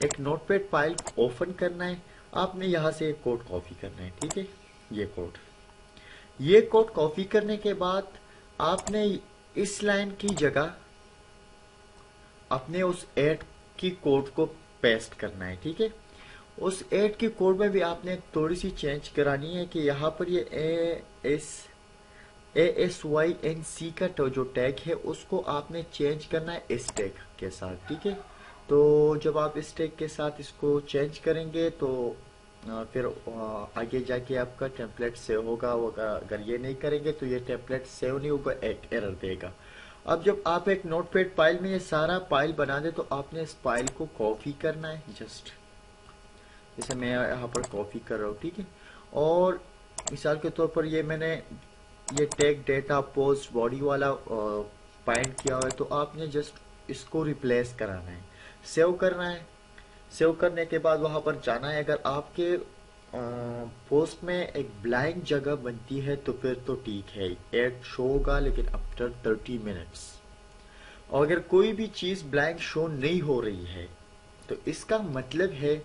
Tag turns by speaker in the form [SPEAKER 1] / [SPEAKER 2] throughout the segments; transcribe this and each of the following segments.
[SPEAKER 1] ایک note paid file open کرنا ہے، آپ نے یہاں سے ایک کوڈ کاپی کرنا ہے، ٹھیک ہے، یہ کوڈ کاپی کرنے کے بعد آپ نے اس لائن کی جگہ اپنے اس ایڈ کی کوڈ کو پیسٹ کرنا ہے، ٹھیک ہے۔ اس ایڈ کی کوڈ میں بھی آپ نے تھوڑی سی چینج کرانی ہے کہ یہاں پر یہ ASYNC کا جو ٹیگ ہے اس کو آپ نے چینج کرنا ہے اس ٹیگ کے ساتھ، ٹھیک ہے۔ تو جب آپ اس ٹیگ کے ساتھ اس کو چینج کریں گے تو پھر آگے جا کے آپ کا ٹیمپلیٹ سیو ہوگا، اگر یہ نہیں کریں گے تو یہ ٹیمپلیٹ سیو نہیں ہوگا، ایک ایرر دے گا۔ اب جب آپ ایک نوٹ پیڈ فائل میں یہ سارا فائل بنا دیں تو آپ نے اس فائل کو کاپی کرنا ہے، جسٹ جیسے میں یہاں پر کاپی کر رہا ہوں، ٹھیک ہے۔ اور مثال کے طور پر یہ میں نے یہ ٹیگ ڈیٹا پوسٹ باڈی والا فائنڈ کیا ہوا ہے، تو آپ نے جسٹ اس کو ریپلیس کرانا ہے، سیو کرنا ہے۔ سیو کرنے کے بعد وہاں پر جانا ہے، اگر آپ کے پوسٹ میں ایک بلینک جگہ بنتی ہے تو پھر تو ٹھیک ہے، ایڈ شو ہوگا لیکن after 30 منٹس۔ اور اگر کوئی بھی چیز بلینک شو نہیں ہو رہی ہے تو اس کا مطلب ہے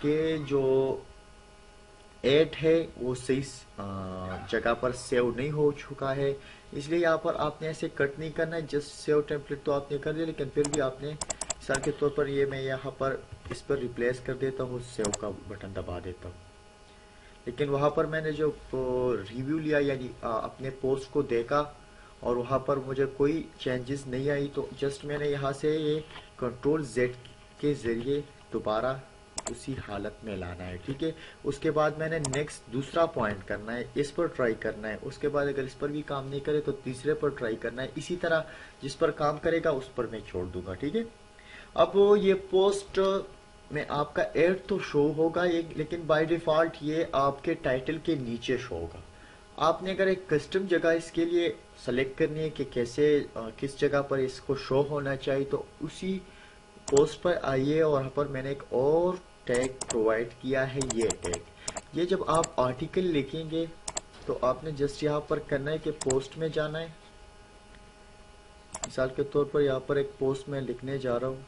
[SPEAKER 1] کہ جو ایڈ ہے وہ صحیح جگہ پر سیو نہیں ہو چکا ہے، اس لیے یہاں پر آپ نے ایسے کٹ نہیں کرنا ہے، جسٹ سیو ٹیمپلیٹ تو آپ نے کر دیا، لیکن پھر بھی آپ نے مثال کے طور پر یہ میں یہاں پر اس پر ریپلیس کر دیتا ہوں، سیو کا بٹن دبا دیتا ہوں، لیکن وہاں پر میں نے جو ریویو لیا یعنی اپنے پوسٹ کو دیکھا اور وہاں پر مجھے کوئی چینجز نہیں آئی، تو جسٹ میں نے یہاں سے یہ کنٹرول زیڈ کے ذریعے دوبارہ اسی حالت میں لانا ہے، ٹھیک ہے۔ اس کے بعد میں نے نیکسٹ دوسرا پوائنٹ کرنا ہے، اس پر ٹرائی کرنا ہے، اس کے بعد اگر اس پر بھی کام نہیں کرے تو تیسرے پر ٹرائی کرنا ہے، اسی طرح جس پر کام کرے گا اس پر میں چھوڑ دوں گا، ٹھیک ہے۔ اب یہ پوسٹ میں آپ کا ایڈ تو شو ہوگا لیکن بائی ڈیفالٹ یہ آپ کے ٹائٹل کے نیچے شو ہوگا۔ آپ نے اگر ایک کسٹم جگہ اس کے لیے سلیکٹ کرنی ہے کہ کیسے کس جگہ پر اس کو شو ہونا چاہیے، تو اسی پوسٹ پر آئیے اور یہاں پر میں نے ایک اور ٹیگ پرووائڈ کیا ہے، یہ ٹیگ، یہ جب آپ آرٹیکل لکھیں گے تو آپ نے جسٹ یہاں پر کرنا ہے کہ پوسٹ میں جانا ہے، مثال کے طور پر یہاں پر ایک پوسٹ میں لکھنے جا رہا ہوں،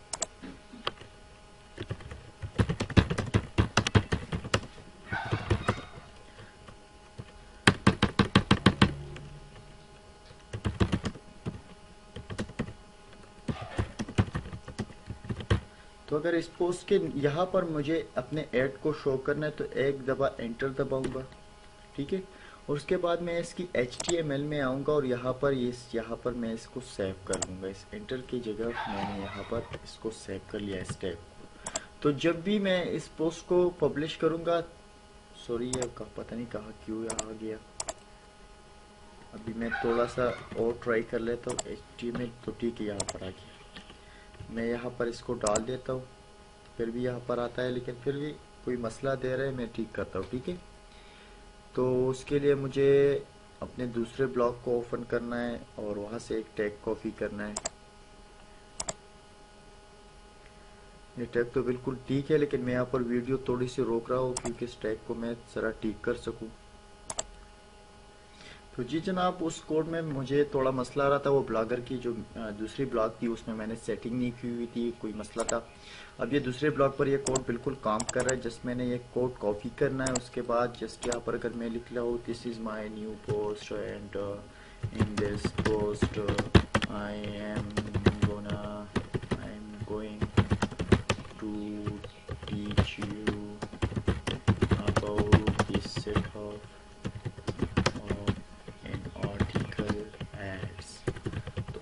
[SPEAKER 1] تو اگر اس پوسٹ کے یہاں پر مجھے اپنے ایڈ کو شو کرنا ہے تو ایک دفعہ انٹر دباؤں گا، ٹھیک ہے، اور اس کے بعد میں اس کی HTML میں آؤں گا اور یہاں پر میں اس کو سیو کر لوں گا، اس انٹر کی جگہ میں نے یہاں پر اس کو سیو کر لیا اس ٹیگ کو۔ تو جب بھی میں اس پوسٹ کو پبلش کروں گا، سوری یہ پتہ نہیں کہاں کیوں یہاں آ گیا، ابھی میں تھوڑا سا اور ٹرائی کر لیتا ہوں، HTML تو ٹھیک ہے یہاں پر آ گیا، میں یہاں پر اس کو ڈال دیتا ہوں، پھر بھی یہاں پر آتا ہے لیکن پھر بھی کوئی مسئلہ دے رہا ہے، میں ٹھیک کرتا ہوں، ٹھیک ہے۔ تو اس کے لیے مجھے اپنے دوسرے بلاگ کو اوپن کرنا ہے اور وہاں سے ایک ٹیگ کاپی کرنا ہے، یہ ٹیگ تو بالکل ٹھیک ہے لیکن میں یہاں پر ویڈیو تھوڑی سی روک رہا ہوں کیونکہ اس ٹیگ کو میں ذرا ٹھیک کر سکوں۔ تو جی جناب، اس کوڈ میں مجھے تھوڑا مسئلہ آ رہا تھا، وہ بلاگر کی جو دوسری بلاگ تھی اس میں نے سیٹنگ نہیں کی ہوئی تھی، کوئی مسئلہ تھا۔ اب یہ دوسرے بلاگ پر یہ کوڈ بالکل کام کر رہا ہے، جس میں نے یہ کوڈ کاپی کرنا ہے، اس کے بعد جسٹ یہاں پر اگر میں لکھ رہا ہوں this is my new post and in this post I am going to teach you about the set of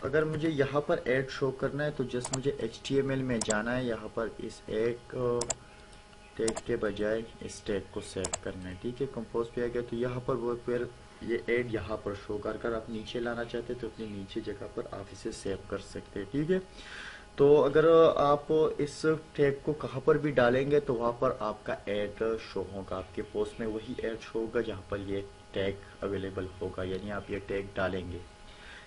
[SPEAKER 1] اگر مجھے یہاں پر ایڈ شو کرنا ہے تو جسٹ مجھے HTML میں جانا ہے، یہاں پر اس ایک ٹیگ کے بجائے اس ٹیگ کو سیو کرنا ہے، ٹھیک ہے۔ کمپوز پہ آ گیا تو یہاں پر وہ پھر یہ ایڈ یہاں پر شو کر آپ نیچے لانا چاہتے تو اپنی نیچے جگہ پر آپ اسے سیو کر سکتے ہیں، ٹھیک ہے۔ تو اگر آپ اس ٹیگ کو کہاں پر بھی ڈالیں گے تو وہاں پر آپ کا ایڈ شو ہوگا، آپ کے پوسٹ میں وہی ایڈ شو ہوگا جہاں پر یہ ٹیگ اویلیبل ہوگا، یعنی آپ یہ ٹیگ ڈالیں گے۔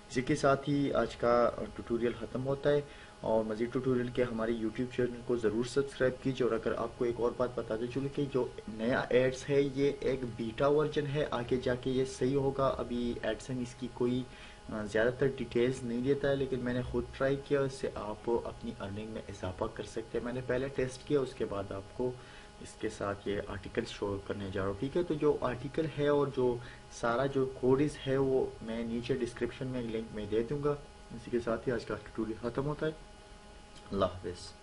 [SPEAKER 1] اسی کے ساتھ ہی آج کا ٹیوٹوریل ختم ہوتا ہے، اور مزید ٹیوٹوریل کے ہمارے یوٹیوب چینل کو ضرور سبسکرائب کیجیے، اور اگر آپ کو ایک اور بات بتاتے چلوں کہ جو نیا ایڈس ہے یہ ایک بیٹا ورژن ہے، آگے جا کے یہ صحیح ہوگا، ابھی ایڈسن اس کی کوئی زیادہ تر ڈیٹیلز نہیں دیتا ہے، لیکن میں نے خود ٹرائی کیا، اس سے آپ اپنی ارننگ میں اضافہ کر سکتے ہیں۔ میں نے پہلے ٹیسٹ کیا، اس کے بعد آپ کو اس کے ساتھ یہ آرٹیکل شو کرنے جا رہا ہوں، ٹھیک ہے؟ تو جو آرٹیکل ہے اور جو سارا جو کوڈز ہے وہ میں نیچے ڈسکرپشن میں لنک میں دے دوں گا۔ اسی کے ساتھ ہی آج کا ٹیوٹوریل ختم ہوتا ہے۔ اللہ حافظ۔